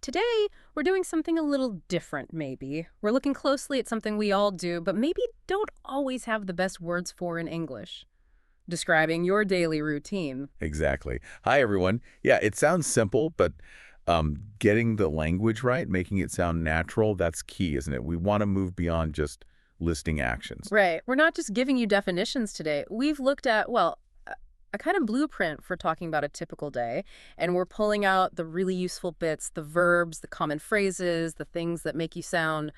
Today, we're doing something a little different, maybe. We're looking closely at something we all do, but maybe don't always have the best words for in English. Describing your daily routine. Exactly. Hi, everyone. Yeah, it sounds simple, but getting the language right, making it sound natural, that's key, isn't it? We want to move beyond just listing actions. Right. We're not just giving you definitions today. We've looked at, well, a kind of blueprint for talking about a typical day, and we're pulling out the really useful bits, the verbs, the common phrases, the things that make you sound,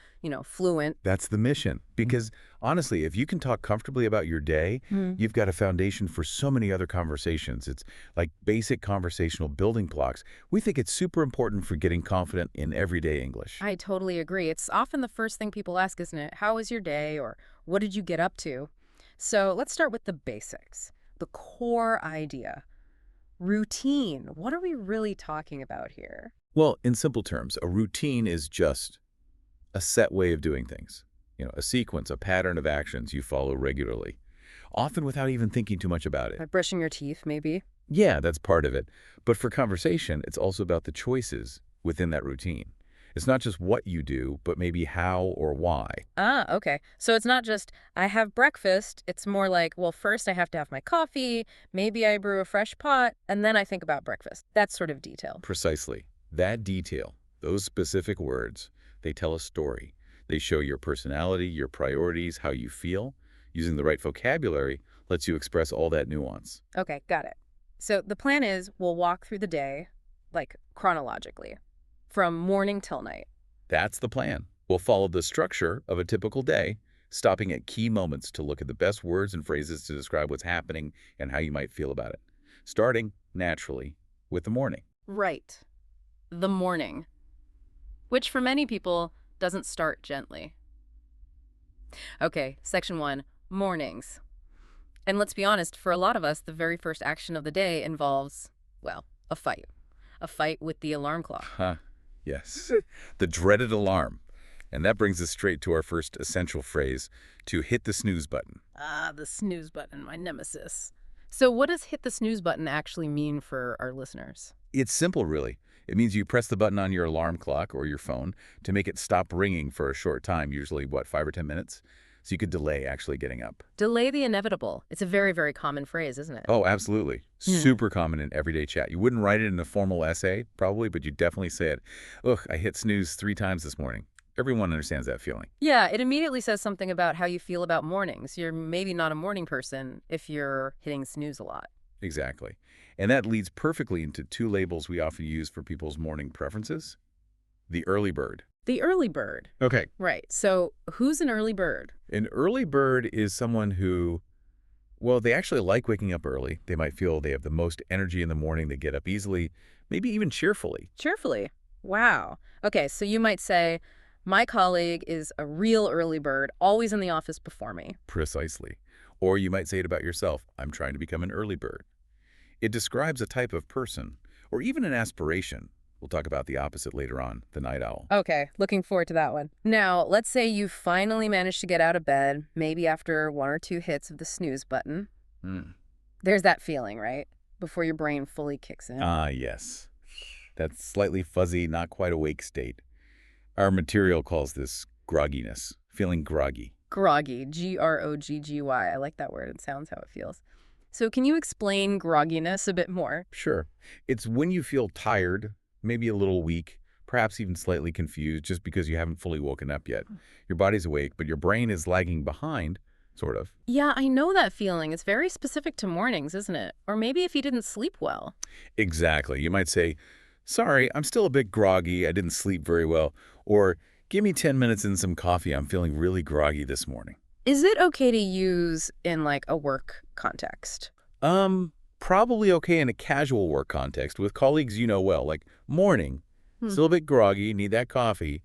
fluent. That's the mission. Because honestly, if you can talk comfortably about your day, you've got a foundation for so many other conversations. It's like basic conversational building blocks. We think it's super important for getting confident in everyday English. I totally agree. It's often the first thing people ask, isn't it? How was your day? Or what did you get up to? So let's start with the basics. The core idea. Routine. What are we really talking about here? Well, in simple terms, a routine is just a set way of doing things. A sequence, a pattern of actions you follow regularly, often without even thinking too much about it. By brushing your teeth, maybe? Yeah, that's part of it. But for conversation, it's also about the choices within that routine. It's not just what you do, but maybe how or why. Ah, okay. So it's not just, I have breakfast. It's more like, well, first I have to have my coffee, maybe I brew a fresh pot, and then I think about breakfast. That sort of detail. Precisely. That detail, those specific words, they tell a story. They show your personality, your priorities, how you feel. Using the right vocabulary lets you express all that nuance. Okay, got it. So the plan is we'll walk through the day, like chronologically, from morning till night. That's the plan. We'll follow the structure of a typical day, stopping at key moments to look at the best words and phrases to describe what's happening and how you might feel about it. Starting, naturally, with the morning. Right. The morning. Which for many people doesn't start gently. Okay, section 1, mornings. And let's be honest, for a lot of us, the very first action of the day involves, well, a fight. A fight with the alarm clock. Huh. Yes. The dreaded alarm. And that brings us straight to our first essential phrase, to hit the snooze button. Ah, the snooze button, my nemesis. So what does hit the snooze button actually mean for our listeners? It's simple, really. It means you press the button on your alarm clock or your phone to make it stop ringing for a short time, usually, 5 or 10 minutes? So you could delay actually getting up. Delay the inevitable. It's a very, very common phrase, isn't it? Oh, absolutely. Super common in everyday chat. You wouldn't write it in a formal essay, probably, but you definitely say it. Ugh, I hit snooze 3 times this morning. Everyone understands that feeling. Yeah, it immediately says something about how you feel about mornings. You're maybe not a morning person if you're hitting snooze a lot. Exactly. And that leads perfectly into 2 labels we often use for people's morning preferences. The early bird. The early bird. Okay. Right. So who's an early bird? An early bird is someone who, well, they actually like waking up early. They might feel they have the most energy in the morning. They get up easily, maybe even cheerfully. Cheerfully. Wow. Okay, so you might say, my colleague is a real early bird, always in the office before me. Precisely. Or you might say it about yourself. I'm trying to become an early bird. It describes a type of person, or even an aspiration. We'll talk about the opposite later on, the night owl. Okay, looking forward to that one. Now, let's say you finally managed to get out of bed, maybe after 1 or 2 hits of the snooze button. There's that feeling, right? Before your brain fully kicks in. Ah, yes. That slightly fuzzy, not quite awake state. Our material calls this grogginess, feeling groggy. Groggy, Groggy. I like that word. It sounds how it feels. So can you explain grogginess a bit more? Sure. It's when you feel tired, maybe a little weak, perhaps even slightly confused just because you haven't fully woken up yet. Your body's awake, but your brain is lagging behind, sort of. Yeah, I know that feeling. It's very specific to mornings, isn't it? Or maybe if you didn't sleep well. Exactly. You might say, sorry, I'm still a bit groggy. I didn't sleep very well. Or, give me 10 minutes and some coffee. I'm feeling really groggy this morning. Is it okay to use in like a work context? Probably okay in a casual work context with colleagues you know well, like morning, still a bit groggy, need that coffee,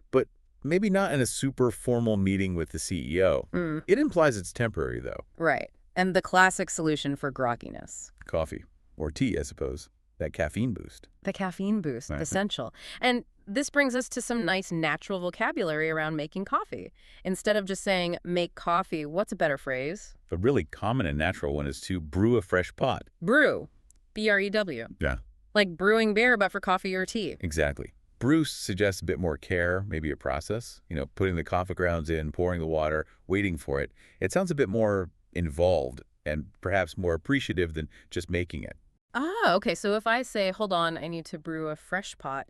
but maybe not in a super formal meeting with the CEO. It implies it's temporary, though. Right. And the classic solution for grogginess. Coffee. Or tea, I suppose. That caffeine boost. The caffeine boost, Right. essential. And this brings us to some nice natural vocabulary around making coffee. Instead of just saying, make coffee, what's a better phrase? A really common and natural one is to brew a fresh pot. Brew. B-R-E-W. Yeah. Like brewing beer, but for coffee or tea. Exactly. Brew suggests a bit more care, maybe a process. Putting the coffee grounds in, pouring the water, waiting for it. It sounds a bit more involved and perhaps more appreciative than just making it. Ah, okay. So if I say, hold on, I need to brew a fresh pot,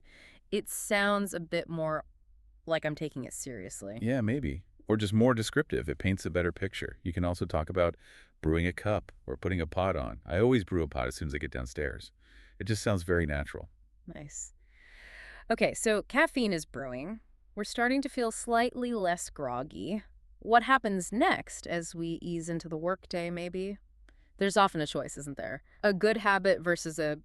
it sounds a bit more like I'm taking it seriously. Yeah, maybe. Or just more descriptive. It paints a better picture. You can also talk about brewing a cup or putting a pot on. I always brew a pot as soon as I get downstairs. It just sounds very natural. Nice. Okay, so caffeine is brewing. We're starting to feel slightly less groggy. What happens next as we ease into the workday, maybe? There's often a choice, isn't there? A good habit versus a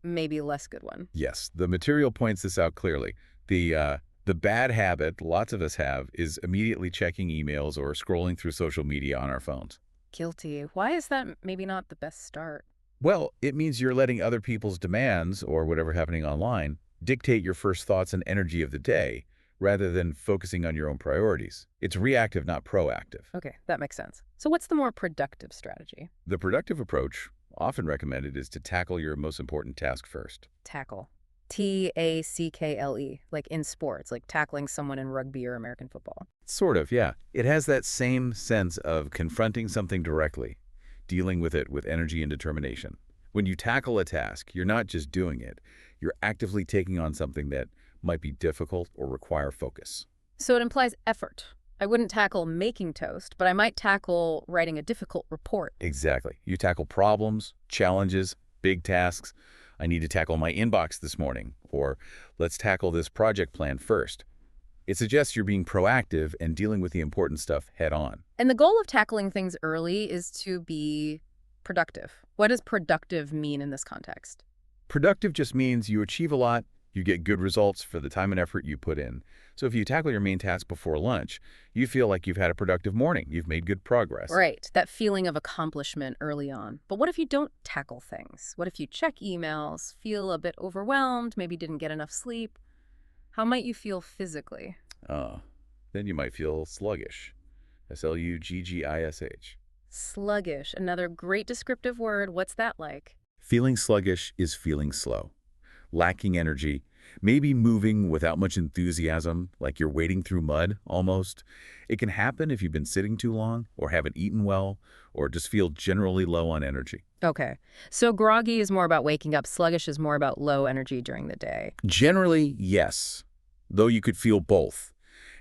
maybe less good one. Yes, the material points this out clearly. The bad habit lots of us have is immediately checking emails or scrolling through social media on our phones. Guilty. Why is that maybe not the best start? Well, it means you're letting other people's demands, or whatever happening online, dictate your first thoughts and energy of the day, rather than focusing on your own priorities. It's reactive, not proactive. Okay, that makes sense. So what's the more productive strategy? The productive approach, often recommended, is to tackle your most important task first. Tackle. Tackle, like in sports, like tackling someone in rugby or American football. Sort of, yeah. It has that same sense of confronting something directly, dealing with it with energy and determination. When you tackle a task, you're not just doing it. You're actively taking on something that might be difficult or require focus. So it implies effort. I wouldn't tackle making toast, but I might tackle writing a difficult report. Exactly. You tackle problems, challenges, big tasks. I need to tackle my inbox this morning, or let's tackle this project plan first. It suggests you're being proactive and dealing with the important stuff head on. And the goal of tackling things early is to be productive. What does productive mean in this context? Productive just means you achieve a lot, you get good results for the time and effort you put in. So if you tackle your main task before lunch, you feel like you've had a productive morning. You've made good progress. Right, that feeling of accomplishment early on. But what if you don't tackle things? What if you check emails, feel a bit overwhelmed, maybe didn't get enough sleep? How might you feel physically? Then you might feel sluggish. sluggish. Sluggish, another great descriptive word. What's that like? Feeling sluggish is feeling slow, lacking energy, maybe moving without much enthusiasm, like you're wading through mud, almost. It can happen if you've been sitting too long, or haven't eaten well, or just feel generally low on energy. Okay, so groggy is more about waking up, sluggish is more about low energy during the day. Generally, yes, though you could feel both.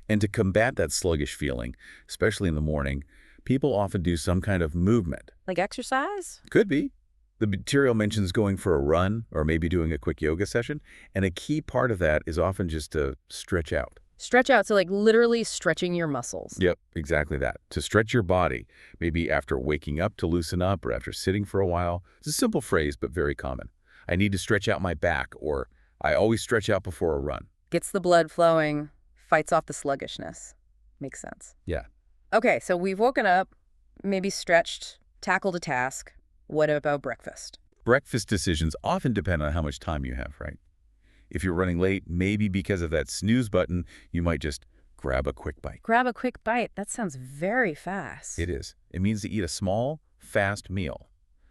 And to combat that sluggish feeling, especially in the morning, people often do some kind of movement. Like exercise? Could be. The material mentions going for a run or maybe doing a quick yoga session, and a key part of that is often just to stretch out. Stretch out, so like literally stretching your muscles. Yep, exactly that. To stretch your body, maybe after waking up to loosen up or after sitting for a while. It's a simple phrase, but very common. I need to stretch out my back, or I always stretch out before a run. Gets the blood flowing, fights off the sluggishness. Makes sense. Yeah. Okay, so we've woken up, maybe stretched, tackled a task. What about breakfast? Breakfast decisions often depend on how much time you have, right? If you're running late, maybe because of that snooze button, you might just grab a quick bite. Grab a quick bite. That sounds very fast. It is. It means to eat a small, fast meal.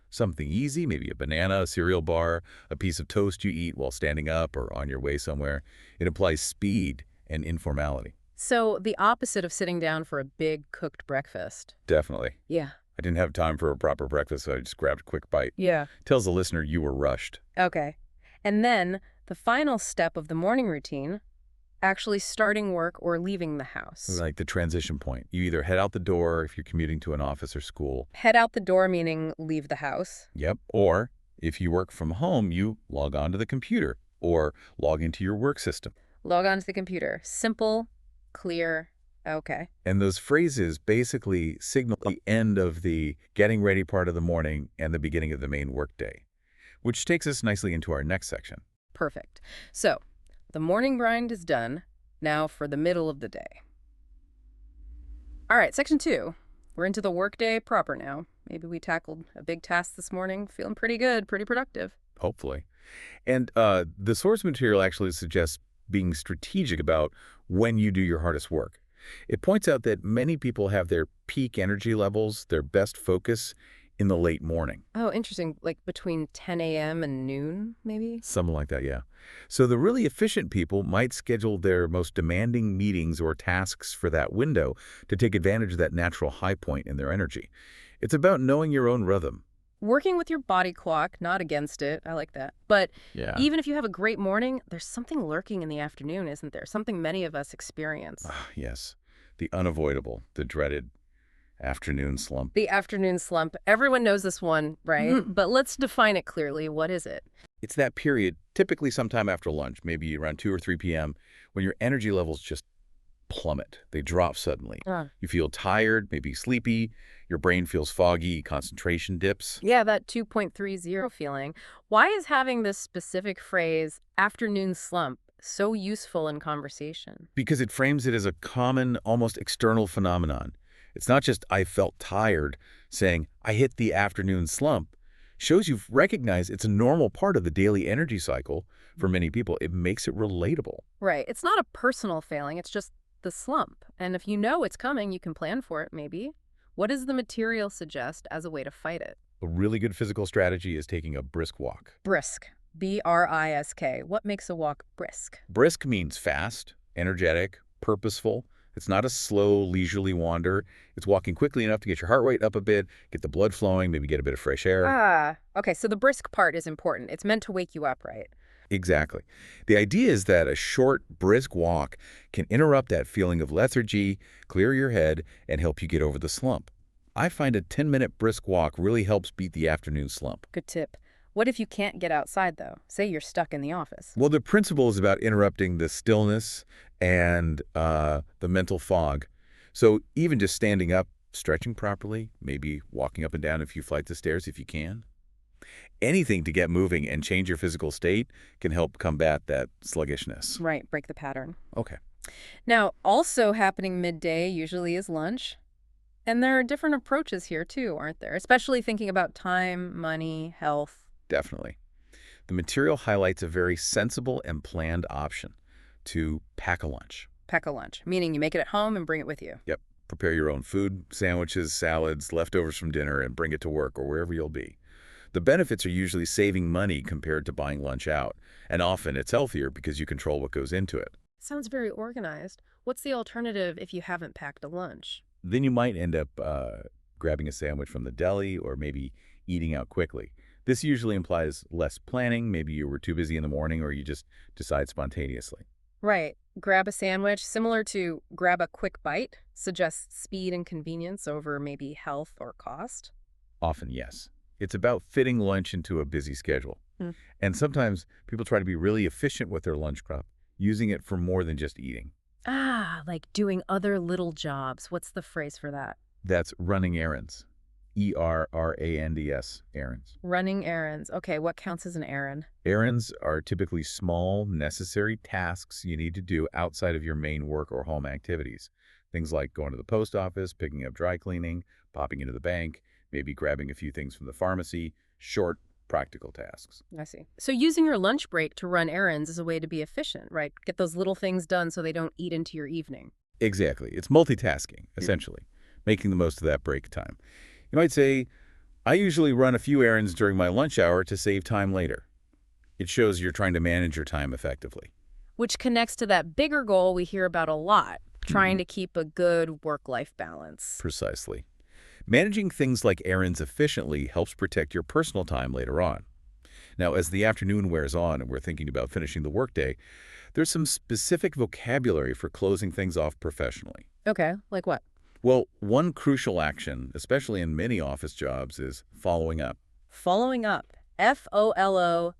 Something easy, maybe a banana, a cereal bar, a piece of toast you eat while standing up or on your way somewhere. It implies speed and informality. So the opposite of sitting down for a big cooked breakfast. Definitely. Yeah. I didn't have time for a proper breakfast, so I just grabbed a quick bite. Yeah. Tells the listener you were rushed. Okay. And then the final step of the morning routine, actually starting work or leaving the house. Like the transition point. You either head out the door if you're commuting to an office or school. Head out the door, meaning leave the house. Yep. Or if you work from home, you log on to the computer or log into your work system. Log on to the computer. Simple, clear. Okay. And those phrases basically signal the end of the getting ready part of the morning and the beginning of the main workday, which takes us nicely into our next section. Perfect. So the morning grind is done. Now for the middle of the day. All right, section 2. We're into the workday proper now. Maybe we tackled a big task this morning. Feeling pretty good, pretty productive. Hopefully. And the source material actually suggests being strategic about when you do your hardest work. It points out that many people have their peak energy levels, their best focus, in the late morning. Oh, interesting. Like between 10 a.m. and noon, maybe? Something like that, yeah. So the really efficient people might schedule their most demanding meetings or tasks for that window to take advantage of that natural high point in their energy. It's about knowing your own rhythm. Working with your body clock, not against it. I like that. But Yeah. even if you have a great morning, there's something lurking in the afternoon, isn't there? Something many of us experience. Ah, yes. The unavoidable, the dreaded afternoon slump. The afternoon slump. Everyone knows this one, right? But let's define it clearly. What is it? It's that period, typically sometime after lunch, maybe around 2 or 3 p.m., when your energy levels just plummet. They drop suddenly. You feel tired, maybe sleepy, your brain feels foggy, concentration dips. Yeah, that 2.30 feeling. Why is having this specific phrase, afternoon slump, so useful in conversation? Because it frames it as a common, almost external phenomenon. It's not just "I felt tired," saying "I hit the afternoon slump" shows you've recognized it's a normal part of the daily energy cycle for many people. It makes it relatable. Right. It's not a personal failing, it's just the slump. And if you know it's coming, you can plan for it, maybe. What does the material suggest as a way to fight it? A really good physical strategy is taking a brisk walk. Brisk. B-R-I-S-K. What makes a walk brisk? Brisk means fast, energetic, purposeful. It's not a slow, leisurely wander. It's walking quickly enough to get your heart rate up a bit, get the blood flowing, maybe get a bit of fresh air. Okay, so the brisk part is important. It's meant to wake you up, right? Exactly. The idea is that a short, brisk walk can interrupt that feeling of lethargy, clear your head, and help you get over the slump. I find a 10-minute brisk walk really helps beat the afternoon slump. Good tip. What if you can't get outside, though? Say you're stuck in the office. Well, the principle is about interrupting the stillness and the mental fog. So even just standing up, stretching properly, maybe walking up and down a few flights of stairs if you can. Anything to get moving and change your physical state can help combat that sluggishness. Right, break the pattern. Okay. Now, also happening midday usually is lunch. And there are different approaches here, too, aren't there? Especially thinking about time, money, health. Definitely. The material highlights a very sensible and planned option to pack a lunch. Pack a lunch, meaning you make it at home and bring it with you. Yep. Prepare your own food, sandwiches, salads, leftovers from dinner, and bring it to work or wherever you'll be. The benefits are usually saving money compared to buying lunch out, and often it's healthier because you control what goes into it. Sounds very organized. What's the alternative if you haven't packed a lunch? Then you might end up grabbing a sandwich from the deli or maybe eating out quickly. This usually implies less planning. Maybe you were too busy in the morning or you just decide spontaneously. Right. Grab a sandwich, similar to grab a quick bite, suggests speed and convenience over maybe health or cost. Often, yes. It's about fitting lunch into a busy schedule. Hmm. And sometimes people try to be really efficient with their lunch prep, using it for more than just eating. Like doing other little jobs. What's the phrase for that? That's running errands. ERRANDS, errands. Running errands. Okay, what counts as an errand? Errands are typically small, necessary tasks you need to do outside of your main work or home activities. Things like going to the post office, picking up dry cleaning, popping into the bank, maybe grabbing a few things from the pharmacy, short, practical tasks. I see. So using your lunch break to run errands is a way to be efficient, right? Get those little things done so they don't eat into your evening. Exactly. It's multitasking, essentially, making the most of that break time. You might say, I usually run a few errands during my lunch hour to save time later. It shows you're trying to manage your time effectively. Which connects to that bigger goal we hear about a lot, trying to keep a good work-life balance. Precisely. Managing things like errands efficiently helps protect your personal time later on. Now, as the afternoon wears on and we're thinking about finishing the workday, there's some specific vocabulary for closing things off professionally. Okay, like what? Well, one crucial action, especially in many office jobs, is following up. Following up. FOLLOWINGUP.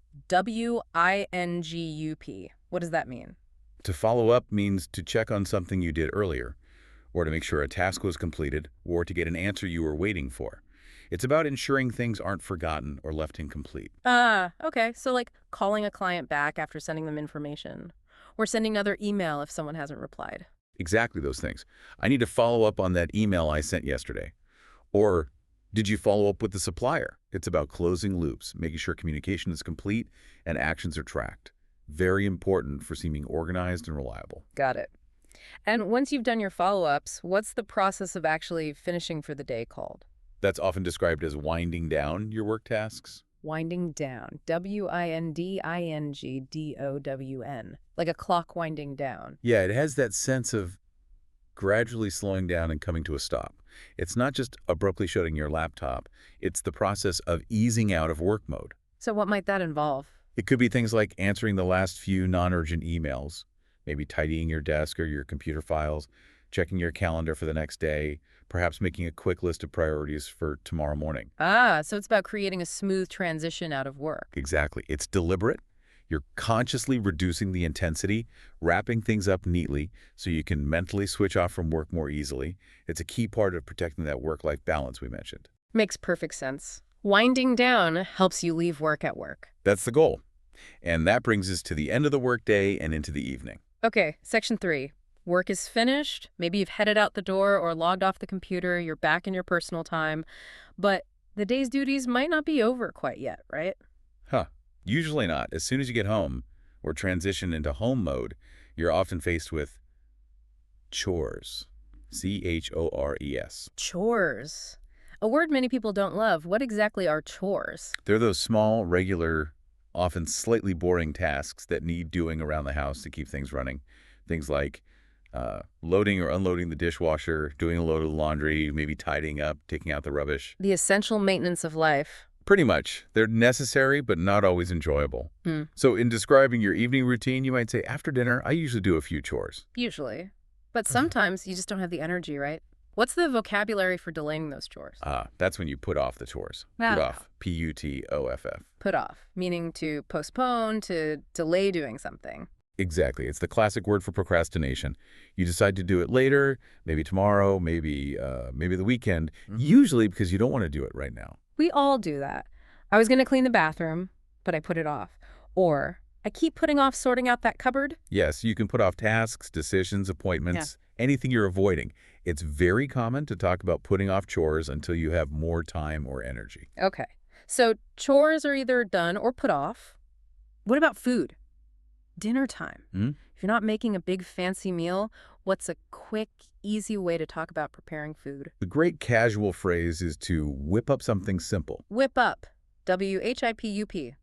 What does that mean? To follow up means to check on something you did earlier, or to make sure a task was completed, or to get an answer you were waiting for. It's about ensuring things aren't forgotten or left incomplete. Okay. So like calling a client back after sending them information, or sending another email if someone hasn't replied. Exactly those things. I need to follow up on that email I sent yesterday. Or, did you follow up with the supplier? It's about closing loops, making sure communication is complete and actions are tracked. Very important for seeming organized and reliable. Got it. And once you've done your follow-ups, what's the process of actually finishing for the day called? That's often described as winding down your work tasks. Winding down. windingdown. Like a clock winding down. Yeah, it has that sense of gradually slowing down and coming to a stop. It's not just abruptly shutting your laptop. It's the process of easing out of work mode. So what might that involve? It could be things like answering the last few non-urgent emails, maybe tidying your desk or your computer files, checking your calendar for the next day, perhaps making a quick list of priorities for tomorrow morning. Ah, so it's about creating a smooth transition out of work. Exactly. It's deliberate. You're consciously reducing the intensity, wrapping things up neatly so you can mentally switch off from work more easily. It's a key part of protecting that work-life balance we mentioned. Makes perfect sense. Winding down helps you leave work at work. That's the goal. And that brings us to the end of the workday and into the evening. Okay, section 3. Work is finished. Maybe you've headed out the door or logged off the computer. You're back in your personal time. But the day's duties might not be over quite yet, right? Huh. Usually not. As soon as you get home or transition into home mode, you're often faced with chores. C-H-O-R-E-S. Chores. A word many people don't love. What exactly are chores? They're those small, regular, often slightly boring tasks that need doing around the house to keep things running. Things like loading or unloading the dishwasher, doing a load of laundry, maybe tidying up, taking out the rubbish. The essential maintenance of life. Pretty much. They're necessary, but not always enjoyable. So in describing your evening routine, you might say, after dinner, I usually do a few chores. Usually. But sometimes you just don't have the energy, right? What's the vocabulary for delaying those chores? That's when you put off the chores. Ah. Put off. P-U-T-O-F-F. Put off, meaning to postpone, to delay doing something. Exactly. It's the classic word for procrastination. You decide to do it later, maybe tomorrow, maybe the weekend, usually because you don't want to do it right now. We all do that. I was going to clean the bathroom, but I put it off. Or I keep putting off sorting out that cupboard. Yes, you can put off tasks, decisions, appointments, anything you're avoiding. It's very common to talk about putting off chores until you have more time or energy. Okay. So chores are either done or put off. What about food? Dinner time. If you're not making a big fancy meal, what's a quick, easy way to talk about preparing food? The great casual phrase is to whip up something simple. Whip up. W-H-I-P-U-P.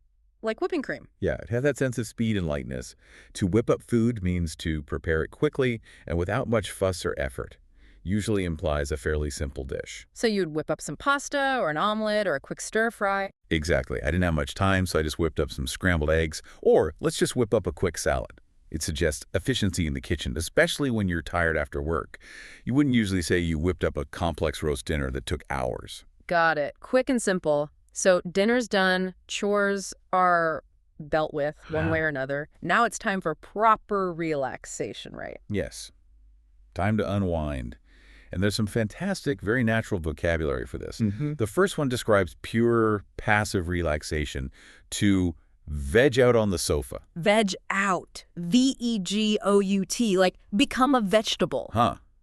Like whipping cream. Yeah, it has that sense of speed and lightness. To whip up food means to prepare it quickly and without much fuss or effort. Usually implies a fairly simple dish. So you'd whip up some pasta or an omelet or a quick stir fry. Exactly. I didn't have much time, so I just whipped up some scrambled eggs. Or let's just whip up a quick salad. It suggests efficiency in the kitchen, especially when you're tired after work. You wouldn't usually say you whipped up a complex roast dinner that took hours. Got it. Quick and simple. So dinner's done. Chores are dealt with one way or another. Now it's time for proper relaxation, right? Yes. Time to unwind. And there's some fantastic, very natural vocabulary for this. The first one describes pure, passive relaxation, to veg out on the sofa. Veg out. V-E-G-O-U-T, like become a vegetable.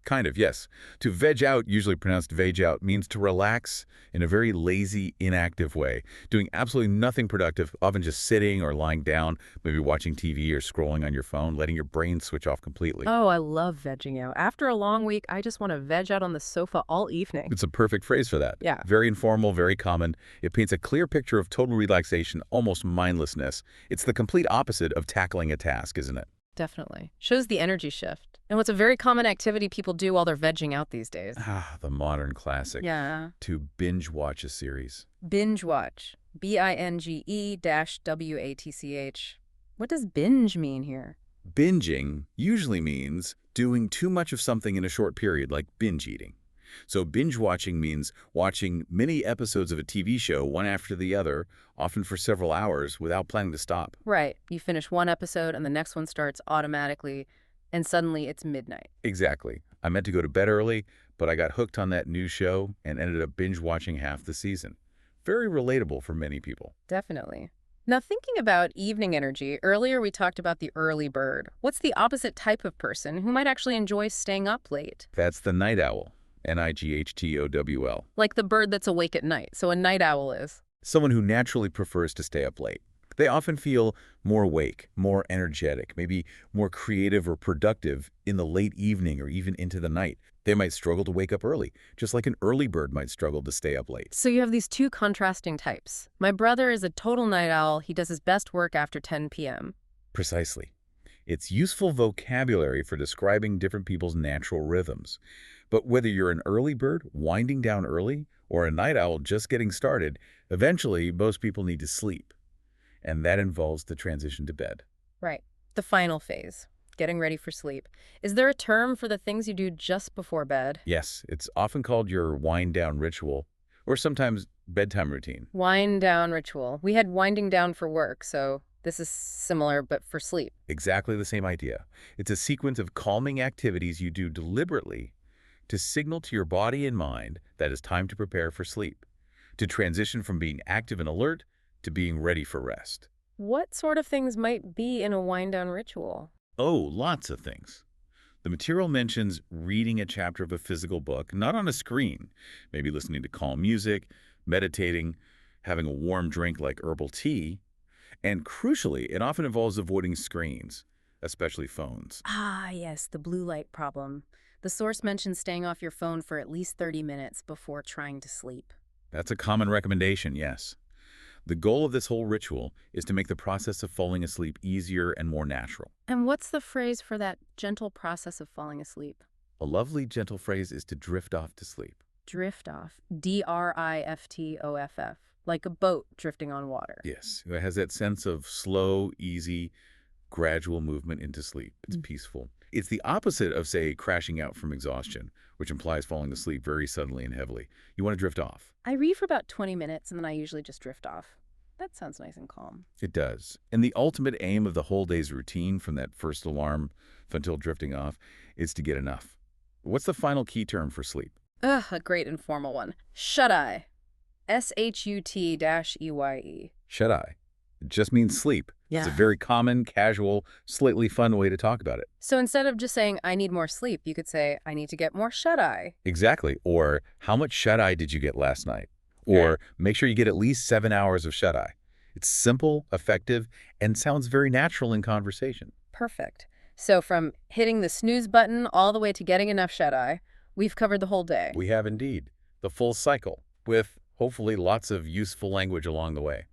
Kind of, yes. To veg out, usually pronounced veg out, means to relax in a very lazy, inactive way, doing absolutely nothing productive, often just sitting or lying down, maybe watching TV or scrolling on your phone, letting your brain switch off completely. Oh, I love vegging out. After a long week, I just want to veg out on the sofa all evening. It's a perfect phrase for that. Yeah. Very informal, very common. It paints a clear picture of total relaxation, almost mindlessness. It's the complete opposite of tackling a task, isn't it? Definitely. Shows the energy shift. And what's a very common activity people do while they're vegging out these days? The modern classic. Yeah. To binge watch a series. Binge watch. B-I-N-G-E-W-A-T-C-H. What does binge mean here? Binging usually means doing too much of something in a short period, like binge eating. So binge watching means watching many episodes of a TV show one after the other, often for several hours, without planning to stop. Right. You finish one episode and the next one starts automatically, and suddenly it's midnight. Exactly. I meant to go to bed early, but I got hooked on that new show and ended up binge watching half the season. Very relatable for many people. Definitely. Now, thinking about evening energy, earlier we talked about the early bird. What's the opposite type of person who might actually enjoy staying up late? That's the night owl. N-I-G-H-T-O-W-L. Like the bird that's awake at night, so a night owl is. Someone who naturally prefers to stay up late. They often feel more awake, more energetic, maybe more creative or productive in the late evening or even into the night. They might struggle to wake up early, just like an early bird might struggle to stay up late. So you have these two contrasting types. My brother is a total night owl. He does his best work after 10 p.m. Precisely. It's useful vocabulary for describing different people's natural rhythms. But whether you're an early bird winding down early or a night owl just getting started, eventually most people need to sleep. And that involves the transition to bed. Right. The final phase, getting ready for sleep. Is there a term for the things you do just before bed? Yes, it's often called your wind-down ritual, or sometimes bedtime routine. Wind down ritual. We had winding down for work, so this is similar but for sleep. Exactly the same idea. It's a sequence of calming activities you do deliberately to signal to your body and mind that it's time to prepare for sleep, to transition from being active and alert to being ready for rest. What sort of things might be in a wind down ritual? Oh, lots of things. The material mentions reading a chapter of a physical book, not on a screen, maybe listening to calm music, meditating, having a warm drink like herbal tea, and crucially, it often involves avoiding screens, especially phones. Ah, yes, the blue light problem. The source mentions staying off your phone for at least 30 minutes before trying to sleep. That's a common recommendation, yes. The goal of this whole ritual is to make the process of falling asleep easier and more natural. And what's the phrase for that gentle process of falling asleep? A lovely, gentle phrase is to drift off to sleep. Drift off. D-R-I-F-T-O-F-F. Like a boat drifting on water. Yes, it has that sense of slow, easy, gradual movement into sleep. It's peaceful. It's the opposite of, say, crashing out from exhaustion, which implies falling asleep very suddenly and heavily. You want to drift off. I read for about 20 minutes and then I usually just drift off. That sounds nice and calm. It does. And the ultimate aim of the whole day's routine, from that first alarm until drifting off, is to get enough. What's the final key term for sleep? Ugh, a great informal one. Shut-eye. S-H-U-T-E-Y-E. Shut-eye. It just means sleep. Yeah. It's a very common, casual, slightly fun way to talk about it. So instead of just saying, I need more sleep, you could say, I need to get more shut-eye. Exactly. Or, how much shut-eye did you get last night? Or, make sure you get at least 7 hours of shut-eye. It's simple, effective, and sounds very natural in conversation. Perfect. So from hitting the snooze button all the way to getting enough shut-eye, we've covered the whole day. We have indeed. The full cycle, with hopefully lots of useful language along the way.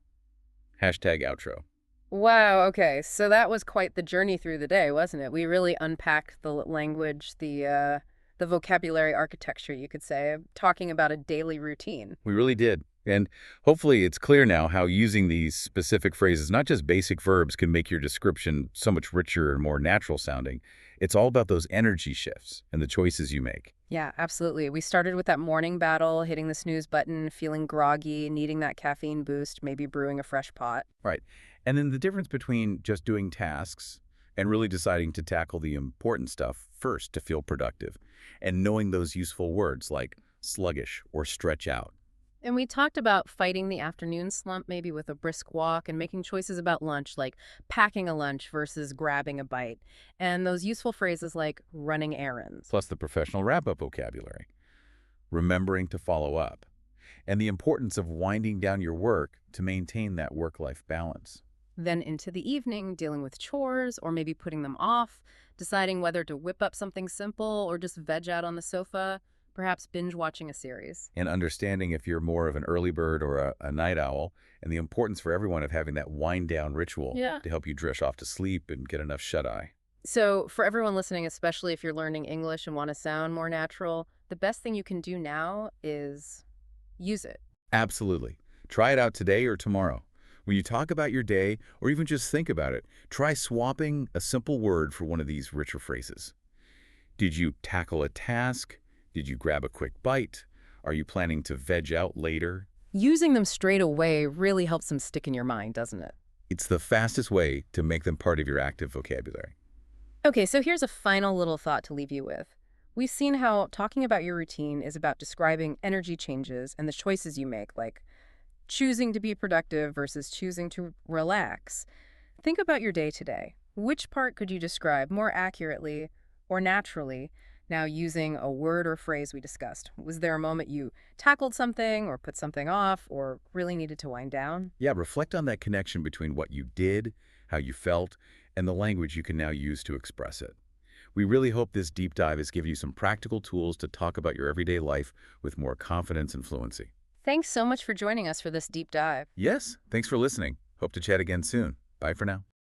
#outro. Wow, okay. So that was quite the journey through the day, wasn't it? We really unpacked the language, the vocabulary architecture, you could say, talking about a daily routine. We really did. And hopefully it's clear now how using these specific phrases, not just basic verbs, can make your description so much richer and more natural sounding. It's all about those energy shifts and the choices you make. Yeah, absolutely. We started with that morning battle, hitting the snooze button, feeling groggy, needing that caffeine boost, maybe brewing a fresh pot. Right. And then the difference between just doing tasks and really deciding to tackle the important stuff first to feel productive, and knowing those useful words like sluggish or stretch out. And we talked about fighting the afternoon slump, maybe with a brisk walk, and making choices about lunch, like packing a lunch versus grabbing a bite. And those useful phrases like running errands. Plus the professional wrap-up vocabulary, remembering to follow up, and the importance of winding down your work to maintain that work-life balance. Then into the evening, dealing with chores or maybe putting them off, deciding whether to whip up something simple or just veg out on the sofa, perhaps binge watching a series. And understanding if you're more of an early bird or a night owl, and the importance for everyone of having that wind-down ritual to help you drift off to sleep and get enough shut-eye. So for everyone listening, especially if you're learning English and want to sound more natural, the best thing you can do now is use it. Absolutely. Try it out today or tomorrow. When you talk about your day, or even just think about it, try swapping a simple word for one of these richer phrases. Did you tackle a task? Did you grab a quick bite? Are you planning to veg out later? Using them straight away really helps them stick in your mind, doesn't it? It's the fastest way to make them part of your active vocabulary. Okay, so here's a final little thought to leave you with. We've seen how talking about your routine is about describing energy changes and the choices you make, like choosing to be productive versus choosing to relax. Think about your day today. Which part could you describe more accurately or naturally Now, using a word or phrase we discussed, was there a moment you tackled something or put something off or really needed to wind down? Yeah, reflect on that connection between what you did, how you felt, and the language you can now use to express it. We really hope this deep dive has given you some practical tools to talk about your everyday life with more confidence and fluency. Thanks so much for joining us for this deep dive. Yes, thanks for listening. Hope to chat again soon. Bye for now.